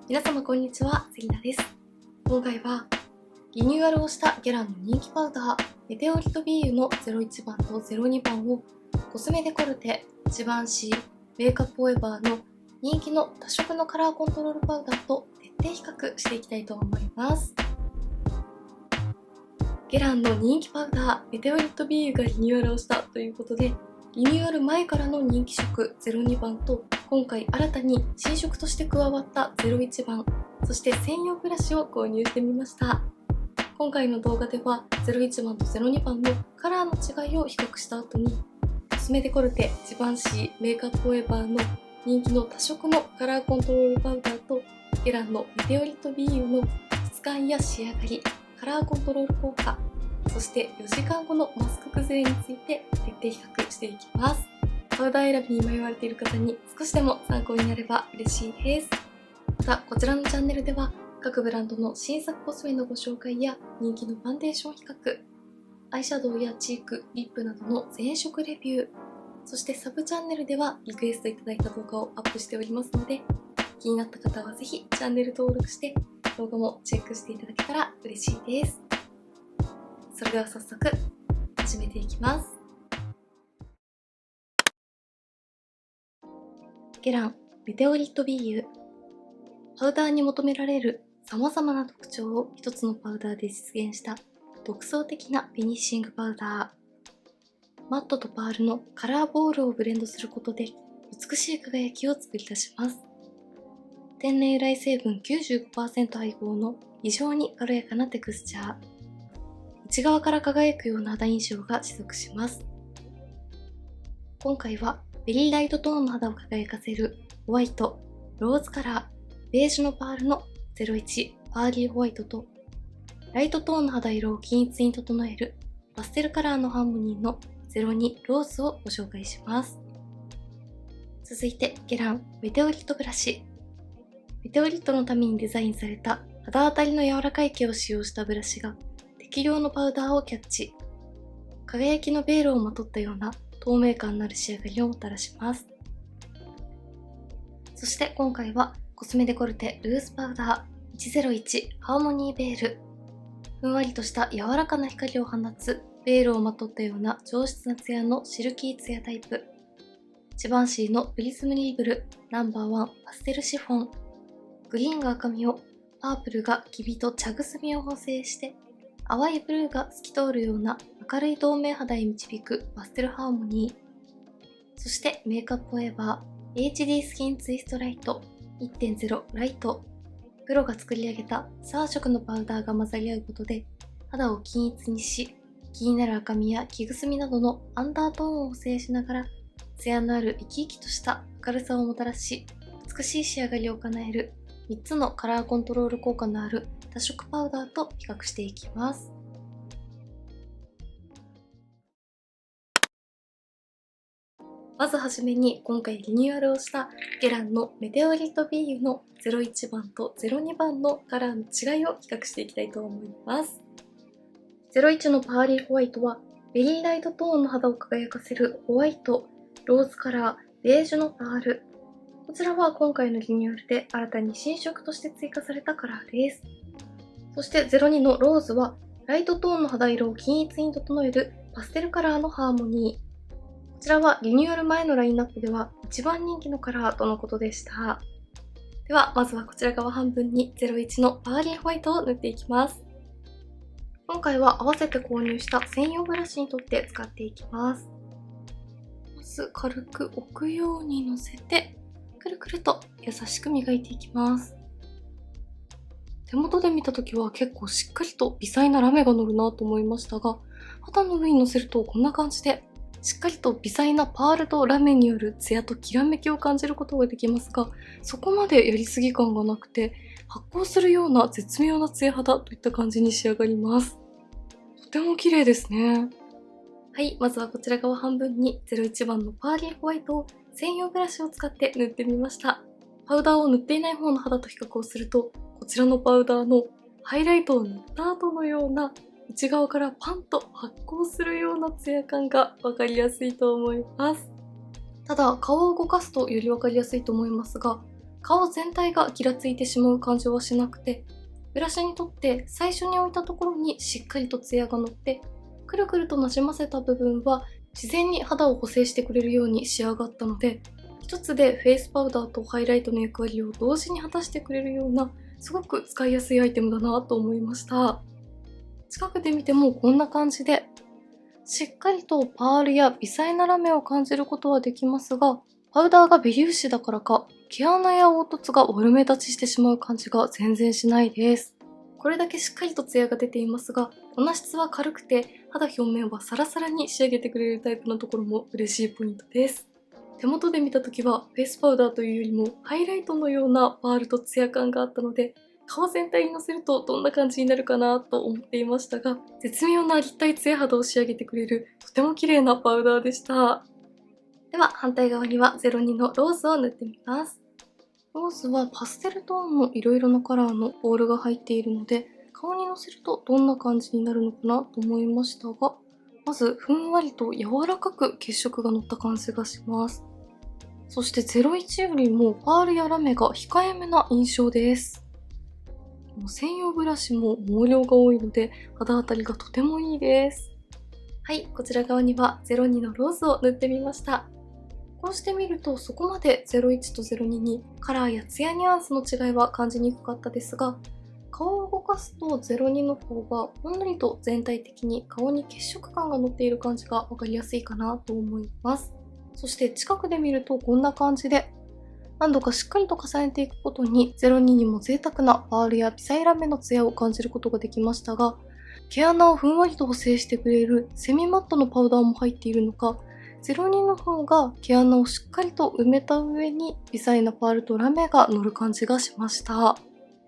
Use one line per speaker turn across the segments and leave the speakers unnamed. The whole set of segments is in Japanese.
皆様こんにちは、セリナです。今回はリニューアルをしたゲランの人気パウダーメテオリト BU の01番と02番をコスメデコルテ、ジバンシー、メイクアップフォーエバーの人気の多色のカラーコントロールパウダーと徹底比較していきたいと思います。ゲランの人気パウダーメテオリト BU がリニューアルをしたということで、リニューアル前からの人気色02番と今回新たに新色として加わった01番、そして専用ブラシを購入してみました。今回の動画では01番と02番のカラーの違いを比較した後に、コスメデコルテ、ジバンシー、メイクアップフォーエバーの人気の多色のカラーコントロールパウダーとゲランのメテオリト BU の質感や仕上がり、カラーコントロール効果、そして4時間後のマスク崩れについて徹底比較していきます。パウダー選びに迷われている方に少しでも参考になれば嬉しいです。またこちらのチャンネルでは各ブランドの新作コスメのご紹介や人気のファンデーション比較、アイシャドウやチーク、リップなどの全色レビュー、そしてサブチャンネルではリクエストいただいた動画をアップしておりますので、気になった方はぜひチャンネル登録して動画もチェックしていただけたら嬉しいです。それでは早速始めていきます。ゲランメテオリット BU、 パウダーに求められる様々な特徴を一つのパウダーで実現した独創的なフィニッシングパウダー。マットとパールのカラーボールをブレンドすることで美しい輝きを作り出します。天然由来成分 95% 配合の非常に軽やかなテクスチャー、内側から輝くような肌印象が持続します。今回はベリーライトトーンの肌を輝かせるホワイト、ローズカラー、ベージュのパールの01パーリーホワイトと、ライトトーンの肌色を均一に整えるパステルカラーのハーモニーの02ローズをご紹介します。続いてゲランメテオリットブラシ。メテオリットのためにデザインされた肌当たりの柔らかい毛を使用したブラシが適量のパウダーをキャッチ、輝きのベールをまとったような透明感のある仕上がりをもたらします。そして今回はコスメデコルテルースパウダー101ハーモニーベール。ふんわりとした柔らかな光を放つベールをまとったような上質なツヤのシルキーツヤタイプ。ジバンシーのプリズムリーブルナンバーワンパステルシフォン。グリーンが赤みを、パープルが黄身と茶くすみを補正して、淡いブルーが透き通るような明るい透明肌へ導くパステルハーモニー。そしてメイクアップフォーエバー HD スキンツイストライト 1.0 ライト。プロが作り上げた3色のパウダーが混ざり合うことで肌を均一にし、気になる赤みや木くすみなどのアンダートーンを補正しながらツヤのある生き生きとした明るさをもたらし、美しい仕上がりを叶える3つのカラーコントロール効果のある多色パウダーと比較していきます。まずはじめに今回リニューアルをしたゲランのメテオリット BU の01番と02番のカラーの違いを比較していきたいと思います。01のパーリーホワイトはベリーライトトーンの肌を輝かせるホワイト、ローズカラー、ベージュのパール。こちらは今回のリニューアルで新たに新色として追加されたカラーです。そして02のローズはライトトーンの肌色を均一に整えるパステルカラーのハーモニー。こちらはリニューアル前のラインナップでは一番人気のカラーとのことでした。ではまずはこちら側半分に01のパーリーホワイトを塗っていきます。今回は合わせて購入した専用ブラシにとって使っていきます。まず軽く置くようにのせてくるくると優しく磨いていきます。手元で見た時は結構しっかりと微細なラメが乗るなと思いましたが、肌の上に乗せるとこんな感じでしっかりと微細なパールとラメによるツヤときらめきを感じることができますが、そこまでやりすぎ感がなくて発光するような絶妙なツヤ肌といった感じに仕上がります。とても綺麗ですね。はい、まずはこちら側半分に01番のパーリーホワイトを専用ブラシを使って塗ってみました。パウダーを塗っていない方の肌と比較をすると、こちらのパウダーのハイライトを塗った後のような内側からパンと発光するようなツヤ感がわかりやすいと思います。ただ顔を動かすとよりわかりやすいと思いますが、顔全体がギラついてしまう感じはしなくて、ブラシにとって最初に置いたところにしっかりとツヤが乗って、くるくるとなじませた部分は自然に肌を補正してくれるように仕上がったので、一つでフェイスパウダーとハイライトの役割を同時に果たしてくれるような、すごく使いやすいアイテムだなと思いました。近くで見てもこんな感じで、しっかりとパールや微細なラメを感じることはできますが、パウダーが微粒子だからか、毛穴や凹凸が悪目立ちしてしまう感じが全然しないです。これだけしっかりとツヤが出ていますが、粉質は軽くて肌表面はサラサラに仕上げてくれるタイプのところも嬉しいポイントです。手元で見た時はフェイスパウダーというよりもハイライトのようなパールとツヤ感があったので、顔全体にのせるとどんな感じになるかなと思っていましたが、絶妙な立体ツヤ肌を仕上げてくれるとても綺麗なパウダーでした。では反対側には02のローズを塗ってみます。ローズはパステルトーンのいろいろなカラーのボールが入っているので、顔にのせるとどんな感じになるのかなと思いましたが、まずふんわりと柔らかく血色が乗った感じがします。そして01よりもパールやラメが控えめな印象です。専用ブラシも毛量が多いので肌当たりがとてもいいです。はい、こちら側には02のローズを塗ってみました。こうして見るとそこまで01と02にカラーやツヤニュアンスの違いは感じにくかったですが、顔を動かすと02の方がほんのりと全体的に顔に血色感が乗っている感じがわかりやすいかなと思います。そして近くで見るとこんな感じで、何度かしっかりと重ねていくことに02にも贅沢なパールや微細ラメのツヤを感じることができましたが、毛穴をふんわりと補正してくれるセミマットのパウダーも入っているのか、02の方が毛穴をしっかりと埋めた上に微細なパールとラメが乗る感じがしました。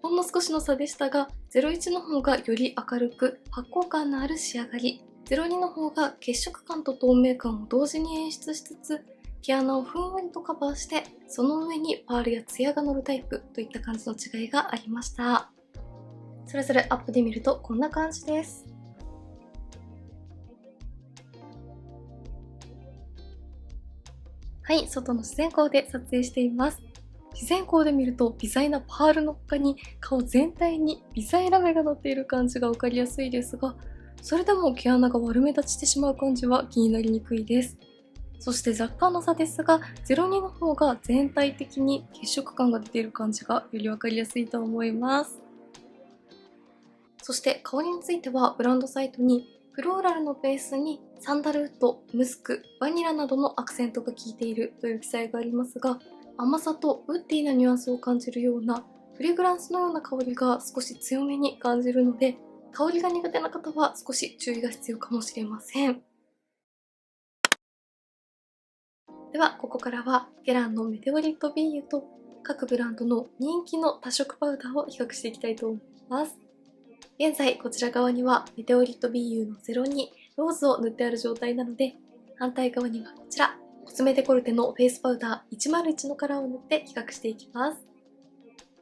ほんの少しの差でしたが、01の方がより明るく発光感のある仕上がり、02の方が血色感と透明感を同時に演出しつつ、毛穴をふんわりとカバーして、その上にパールやツヤが乗るタイプといった感じの違いがありました。それぞれアップで見るとこんな感じです。はい、外の自然光で撮影しています。自然光で見ると微細なパールの他に顔全体に微細ラメが乗っている感じがわかりやすいですが、それでも毛穴が悪目立ちしてしまう感じは気になりにくいです。そして若干の差ですが、02の方が全体的に血色感が出ている感じがよりわかりやすいと思います。そして香りについてはブランドサイトにフローラルのベースにサンダルウッド、ムスク、バニラなどのアクセントが効いているという記載がありますが、甘さとウッディなニュアンスを感じるようなフレグランスのような香りが少し強めに感じるので、香りが苦手な方は少し注意が必要かもしれません。ではここからはゲランのメテオリット BU と各ブランドの人気の多色パウダーを比較していきたいと思います。現在こちら側にはメテオリット BU の02ローズを塗ってある状態なので、反対側にはこちらコスメデコルテのフェイスパウダー101のカラーを塗って比較していきます。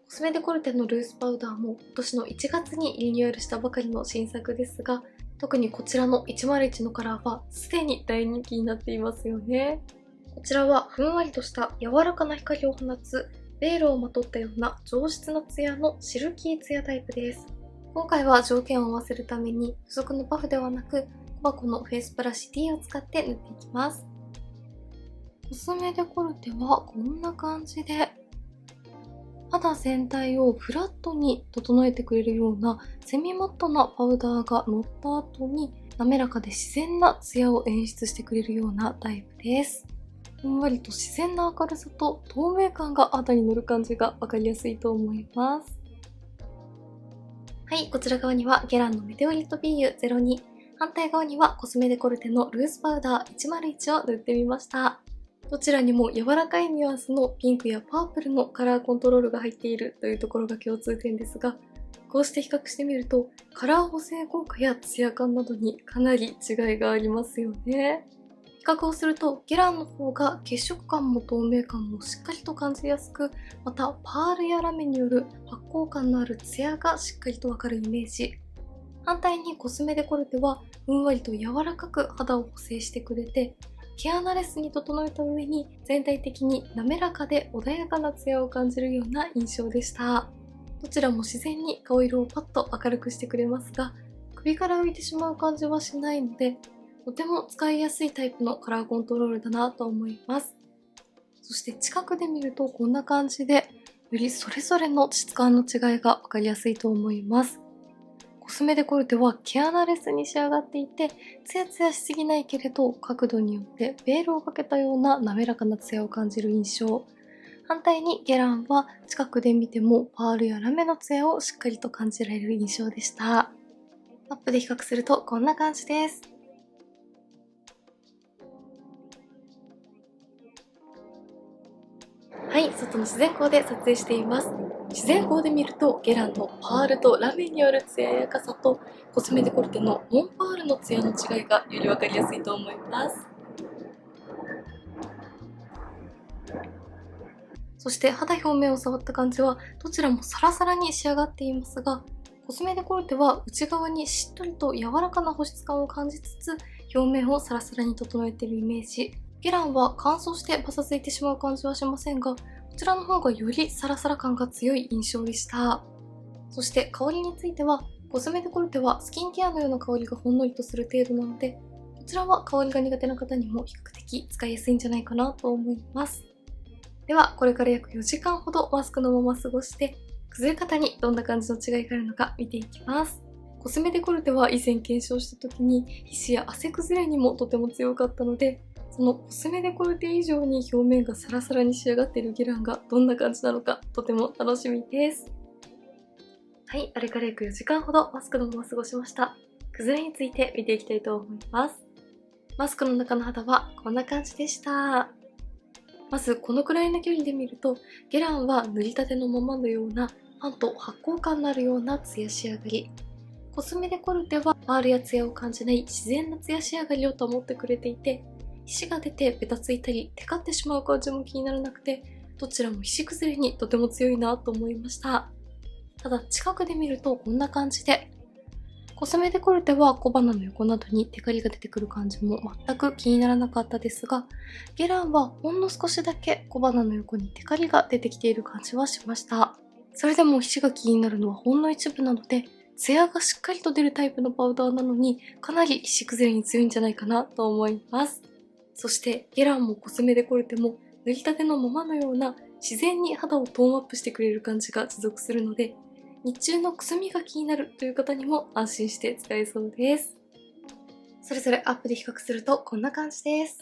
コスメデコルテのルースパウダーも今年の1月にリニューアルしたばかりの新作ですが、特にこちらの101のカラーはすでに大人気になっていますよね。こちらはふんわりとした柔らかな光を放つベールをまとったような上質なツヤのシルキーツヤタイプです。今回は条件を合わせるために付属のパフではなく小箱のフェイスブラシ D を使って塗っていきます。コスメデコルテはこんな感じで肌全体をフラットに整えてくれるようなセミマットなパウダーが乗った後に滑らかで自然なツヤを演出してくれるようなタイプです。ふんわりと自然な明るさと透明感が肌に乗る感じがわかりやすいと思います。はい、こちら側にはゲランのメテオリット BU02、反対側にはコスメデコルテのルースパウダー101を塗ってみました。どちらにも柔らかいニュアンスのピンクやパープルのカラーコントロールが入っているというところが共通点ですが、こうして比較してみるとカラー補正効果やツヤ感などにかなり違いがありますよね。比較をするとゲランの方が血色感も透明感もしっかりと感じやすく、またパールやラメによる発光感のあるツヤがしっかりとわかるイメージ。反対にコスメデコルテはふんわりと柔らかく肌を補正してくれて、毛穴レスに整えた上に全体的に滑らかで穏やかなツヤを感じるような印象でした。どちらも自然に顔色をパッと明るくしてくれますが、首から浮いてしまう感じはしないので、とても使いやすいタイプのカラーコントロールだなと思います。そして近くで見るとこんな感じで、よりそれぞれの質感の違いが分かりやすいと思います。コスメデコルテは毛穴レスに仕上がっていて、ツヤツヤしすぎないけれど角度によってベールをかけたような滑らかなツヤを感じる印象。反対にゲランは近くで見てもパールやラメのツヤをしっかりと感じられる印象でした。アップで比較するとこんな感じです。はい、外の自然光で撮影しています。自然光で見るとゲランのパールとラメによる艶やかさとコスメデコルテのノンパールの艶の違いがより分かりやすいと思います。そして肌表面を触った感じはどちらもサラサラに仕上がっていますが、コスメデコルテは内側にしっとりと柔らかな保湿感を感じつつ表面をサラサラに整えているイメージ。ゲランは乾燥してパサついてしまう感じはしませんが、こちらの方がよりサラサラ感が強い印象でした。そして香りについては、コスメデコルテはスキンケアのような香りがほんのりとする程度なので、こちらは香りが苦手な方にも比較的使いやすいんじゃないかなと思います。では、これから約4時間ほどマスクのまま過ごして、崩れ方にどんな感じの違いがあるのか見ていきます。コスメデコルテは以前検証した時に皮脂や汗崩れにもとても強かったので、そのコスメデコルテ以上に表面がサラサラに仕上がっているゲランがどんな感じなのかとても楽しみです。はい、あれから約4時間ほどマスクのまま過ごしました。崩れについて見ていきたいと思います。マスクの中の肌はこんな感じでした。まずこのくらいの距離で見ると、ゲランは塗りたてのままのようなパンと発酵感のあるようなツヤ仕上がり。コスメデコルテはパールやツヤを感じない自然なツヤ仕上がりを保ってくれていて、皮脂が出てベタついたりテカってしまう感じも気にならなくて、どちらも皮脂崩れにとても強いなと思いました。ただ近くで見るとこんな感じで、コスメデコルテは小鼻の横などにテカリが出てくる感じも全く気にならなかったですが、ゲランはほんの少しだけ小鼻の横にテカリが出てきている感じはしました。それでも皮脂が気になるのはほんの一部なので、ツヤがしっかりと出るタイプのパウダーなのにかなり皮脂崩れに強いんじゃないかなと思います。そしてゲランもコスメデコルテも塗りたてのままのような自然に肌をトーンアップしてくれる感じが持続するので、日中のくすみが気になるという方にも安心して使えそうです。それぞれアップで比較するとこんな感じです。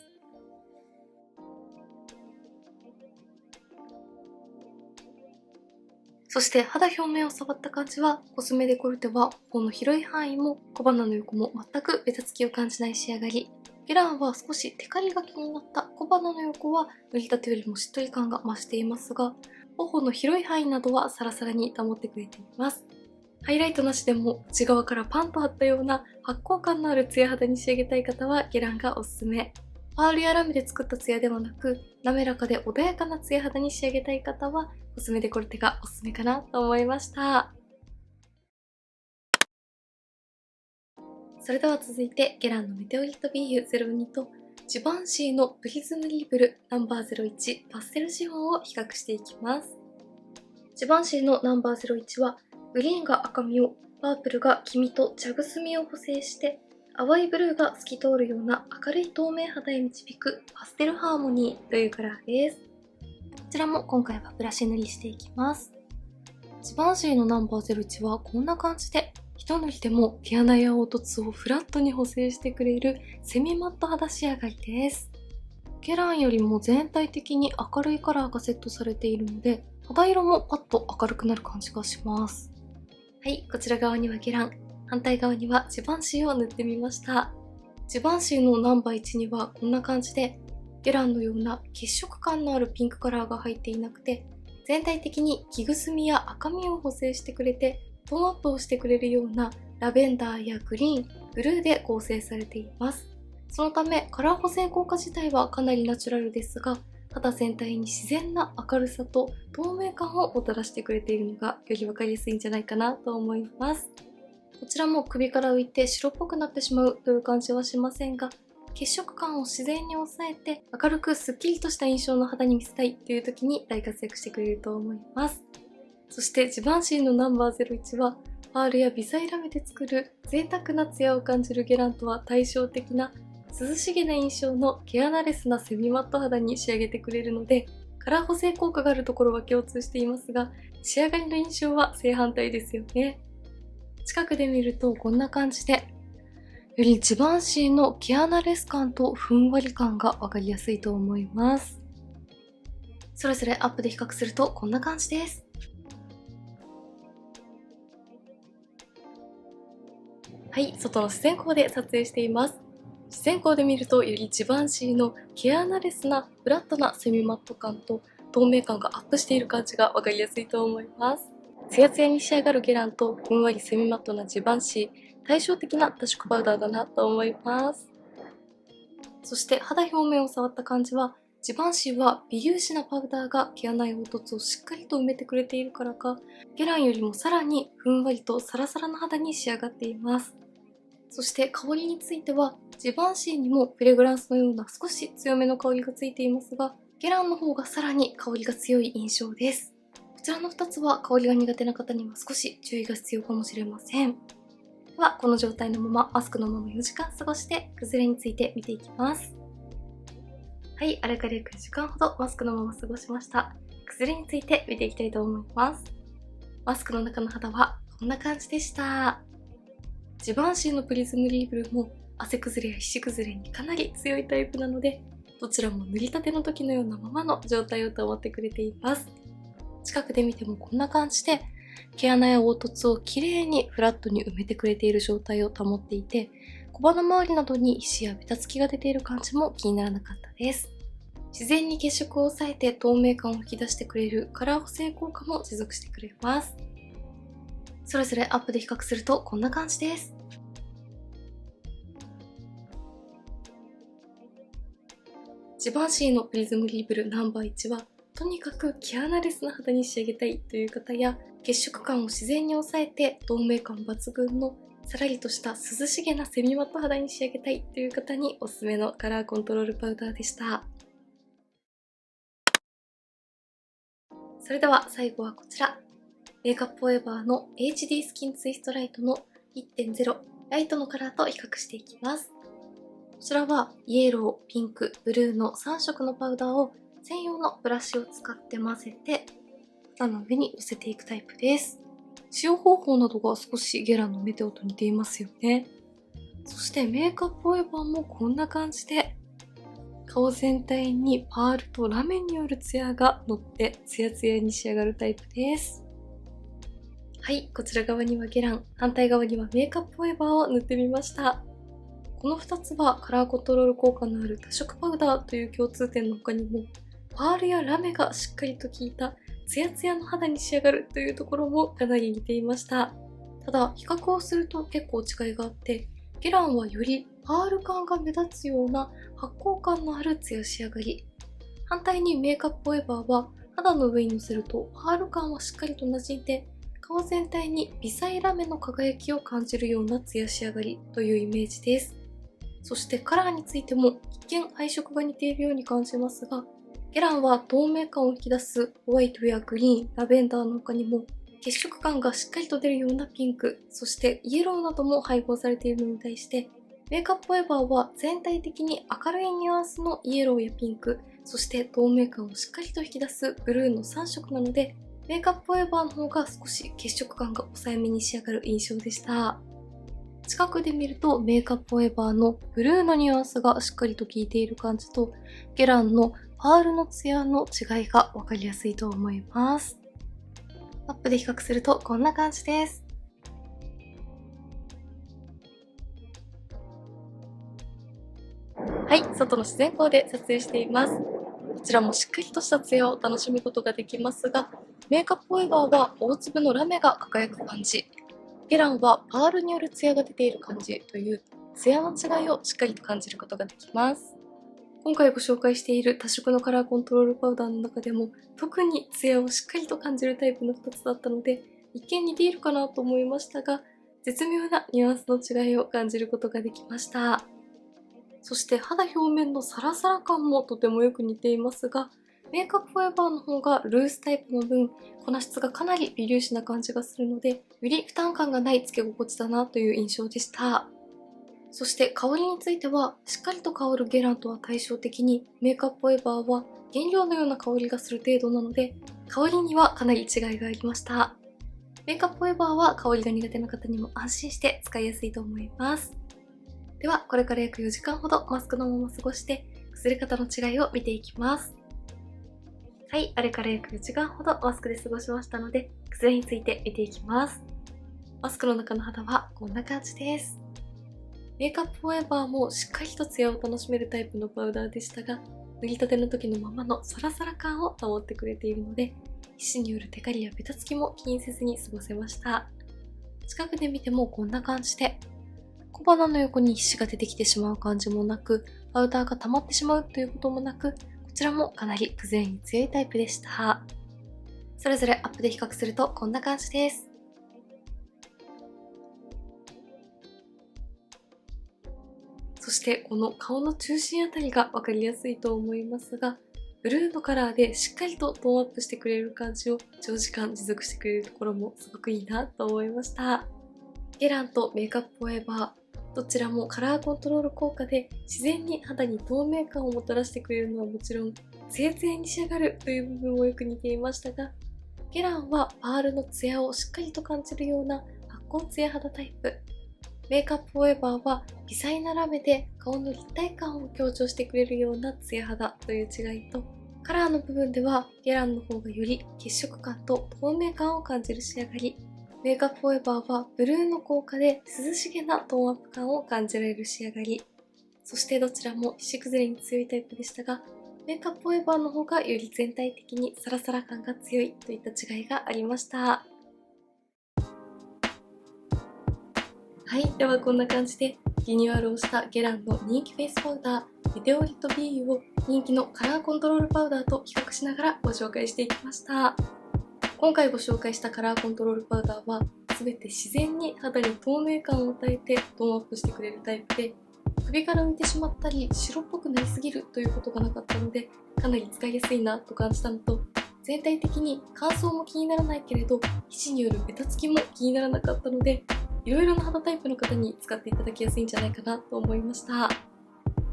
そして肌表面を触った感じは、コスメデコルテは頬の広い範囲も小鼻の横も全くベタつきを感じない仕上がり。ゲランは少しテカリが気になった小鼻の横は塗りたてよりもしっとり感が増していますが、頬の広い範囲などはサラサラに保ってくれています。ハイライトなしでも内側からパンと張ったような発光感のあるツヤ肌に仕上げたい方はゲランがおすすめ。パールやラメで作ったツヤではなく、滑らかで穏やかなツヤ肌に仕上げたい方はコスメデコルテがおすすめかなと思いました。それでは続いてゲランのメテオリット BU02 とジバンシーのプリズムリーブルナンバー01パステルシフォンを比較していきます。ジバンシーのナンバー01はグリーンが赤みを、パープルが黄身と茶くすみを補正して、淡いブルーが透き通るような明るい透明肌へ導くパステルハーモニーというカラーです。こちらも今回はブラシ塗りしていきます。ジバンシーのナンバー01はこんな感じで、一塗りでも毛穴や凹凸をフラットに補正してくれるセミマット肌仕上がりです。ゲランよりも全体的に明るいカラーがセットされているので、肌色もパッと明るくなる感じがします。はい、こちら側にはゲラン、反対側にはジバンシーを塗ってみました。ジバンシーのナンバー1にはこんな感じで、ゲランのような血色感のあるピンクカラーが入っていなくて、全体的に木くすみや赤みを補正してくれて、トーンアップをしてくれるようなラベンダーやグリーン、ブルーで構成されています。そのためカラー補正効果自体はかなりナチュラルですが、肌全体に自然な明るさと透明感をもたらしてくれているのがより分かりやすいんじゃないかなと思います。こちらも首から浮いて白っぽくなってしまうという感じはしませんが、血色感を自然に抑えて明るくスッキリとした印象の肌に見せたいという時に大活躍してくれると思います。そしてジバンシーのナンバー01はパールや微細ラメで作る贅沢なツヤを感じるゲランとは対照的な涼しげな印象の毛穴レスなセミマット肌に仕上げてくれるので、カラー補正効果があるところは共通していますが、仕上がりの印象は正反対ですよね。近くで見るとこんな感じで、よりジバンシーの毛穴レス感とふんわり感がわかりやすいと思います。それぞれアップで比較するとこんな感じです。はい、外の自然光で撮影しています。自然光で見るとよりジバンシーの毛穴レスなフラットなセミマット感と透明感がアップしている感じがわかりやすいと思います。ツヤツヤに仕上がるゲランとふんわりセミマットなジバンシー、対照的な多色パウダーだなと思います。そして肌表面を触った感じは、ジバンシーは微粒子なパウダーが毛穴や凹凸をしっかりと埋めてくれているからか、ゲランよりもさらにふんわりとサラサラな肌に仕上がっています。そして香りについては、ジバンシーにもフレグランスのような少し強めの香りがついていますが、ゲランの方がさらに香りが強い印象です。こちらの2つは香りが苦手な方には少し注意が必要かもしれません。では、この状態のままマスクのまま4時間過ごして崩れについて見ていきます。はい、あれから約4時間ほどマスクのまま過ごしました。崩れについて見ていきたいと思います。マスクの中の肌はこんな感じでした。ジバンシーのプリズムリーブルも汗崩れや皮脂崩れにかなり強いタイプなので、どちらも塗りたての時のようなままの状態を保ってくれています。近くで見てもこんな感じで、毛穴や凹凸をきれいにフラットに埋めてくれている状態を保っていて、小鼻周りなどに石やベタつきが出ている感じも気にならなかったです。自然に血色を抑えて透明感を引き出してくれるカラー補正効果も持続してくれます。それぞれアップで比較するとこんな感じです。ジバンシーのプリズムリーブルナンバー1は、とにかく毛穴レスな肌に仕上げたいという方や、血色感を自然に抑えて透明感抜群のさらりとした涼しげなセミマット肌に仕上げたいという方におすすめのカラーコントロールパウダーでした。それでは最後はこちら。メイクアップフォーエバーの HD スキンツイストライトの 1.0 ライトのカラーと比較していきます。こちらはイエロー、ピンク、ブルーの3色のパウダーを専用のブラシを使って混ぜて肌の上に乗せていくタイプです。使用方法などが少しゲラのメテオと似ていますよね。そしてメイクアップフォーエバーもこんな感じで顔全体にパールとラメによるツヤが乗ってツヤツヤに仕上がるタイプです。はい、こちら側にはゲラン、反対側にはメイクアップフォーエバーを塗ってみました。この2つはカラーコントロール効果のある多色パウダーという共通点の他にも、パールやラメがしっかりと効いたツヤツヤの肌に仕上がるというところもかなり似ていました。ただ、比較をすると結構違いがあって、ゲランはよりパール感が目立つような発光感のあるツヤ仕上がり。反対にメイクアップフォーエバーは肌の上にのせるとパール感はしっかりと馴染んで、顔全体に微細ラメの輝きを感じるようなツヤ仕上がりというイメージです。そしてカラーについても一見配色が似ているように感じますが、ゲランは透明感を引き出すホワイトやグリーン、ラベンダーの他にも血色感がしっかりと出るようなピンク、そしてイエローなども配合されているのに対して、メイクアップフォーエバーは全体的に明るいニュアンスのイエローやピンク、そして透明感をしっかりと引き出すブルーの3色なので、メイクアップフォーエバーの方が少し血色感が抑えめに仕上がる印象でした。近くで見るとメイクアップフォーエバーのブルーのニュアンスがしっかりと効いている感じと、ゲランのパールのツヤの違いがわかりやすいと思います。アップで比較するとこんな感じです。はい、外の自然光で撮影しています。こちらもしっかりとしたツヤを楽しむことができますが、メイクアップフォーエバーは大粒のラメが輝く感じ、ゲランはパールによるツヤが出ている感じというツヤの違いをしっかりと感じることができます。今回ご紹介している多色のカラーコントロールパウダーの中でも特にツヤをしっかりと感じるタイプの2つだったので、一見似ているかなと思いましたが、絶妙なニュアンスの違いを感じることができました。そして肌表面のサラサラ感もとてもよく似ていますが、メイクアップフォーエバーの方がルースタイプの分、粉質がかなり微粒子な感じがするので、より負担感がないつけ心地だなという印象でした。そして香りについては、しっかりと香るゲランとは対照的に、メイクアップフォーエバーは原料のような香りがする程度なので、香りにはかなり違いがありました。メイクアップフォーエバーは香りが苦手な方にも安心して使いやすいと思います。では、これから約4時間ほどマスクのまま過ごして、崩れ方の違いを見ていきます。はい、あれから約4時間ほどマスクで過ごしましたので、崩れについて見ていきます。マスクの中の肌はこんな感じです。メイクアップフォーエバーもしっかりとツヤを楽しめるタイプのパウダーでしたが、塗りたての時のままのサラサラ感を保ってくれているので、皮脂によるテカリやベタつきも気にせずに過ごせました。近くで見てもこんな感じで、小鼻の横に皮脂が出てきてしまう感じもなく、パウダーが溜まってしまうということもなく、こちらもかなり崩れに強いタイプでした。それぞれアップで比較するとこんな感じです。そしてこの顔の中心あたりがわかりやすいと思いますが、ブルーのカラーでしっかりとトーンアップしてくれる感じを長時間持続してくれるところもすごくいいなと思いました。ゲランとメイクアップフォーエバー、どちらもカラーコントロール効果で自然に肌に透明感をもたらしてくれるのはもちろん、ツヤツヤに仕上がるという部分もよく似ていましたが、ゲランはパールのツヤをしっかりと感じるような発光ツヤ肌タイプ。メイクアップフォーエバーは微細なラメで顔の立体感を強調してくれるようなツヤ肌という違いと、カラーの部分ではゲランの方がより血色感と透明感を感じる仕上がり、メイクアップフォーエバーはブルーの効果で涼しげなトーンアップ感を感じられる仕上がり、そしてどちらも皮脂崩れに強いタイプでしたが、メイクアップフォーエバーの方がより全体的にサラサラ感が強いといった違いがありました。はい、ではこんな感じでリニューアルをしたゲランの人気フェイスパウダーメテオリット BU を人気のカラーコントロールパウダーと比較しながらご紹介していきました。今回ご紹介したカラーコントロールパウダーは全て自然に肌に透明感を与えてトーンアップしてくれるタイプで、首から浮いてしまったり白っぽくなりすぎるということがなかったので、かなり使いやすいなと感じたのと、全体的に乾燥も気にならないけれど皮脂によるベタつきも気にならなかったので、いろいろな肌タイプの方に使っていただきやすいんじゃないかなと思いました。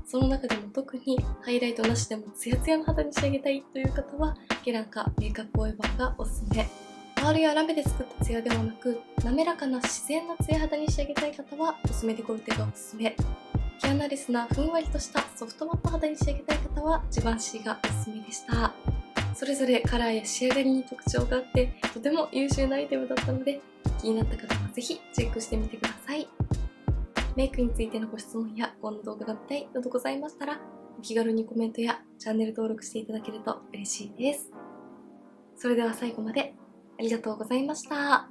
その中でも特にハイライトなしでもツヤツヤの肌に仕上げたいという方はゲランかメイクアップフォーエバーがおすすめ。パールやラメで作ったツヤではなく、滑らかな自然なツヤ肌に仕上げたい方はコスメデコルテがおすすめ。毛穴レスなふんわりとしたソフトマット肌に仕上げたい方はジバンシーがおすすめでした。それぞれカラーや仕上がりに特徴があってとても優秀なアイテムだったので、気になった方はぜひチェックしてみてください。メイクについてのご質問やこんな動画が見たいなどございましたら、お気軽にコメントやチャンネル登録していただけると嬉しいです。それでは最後までありがとうございました。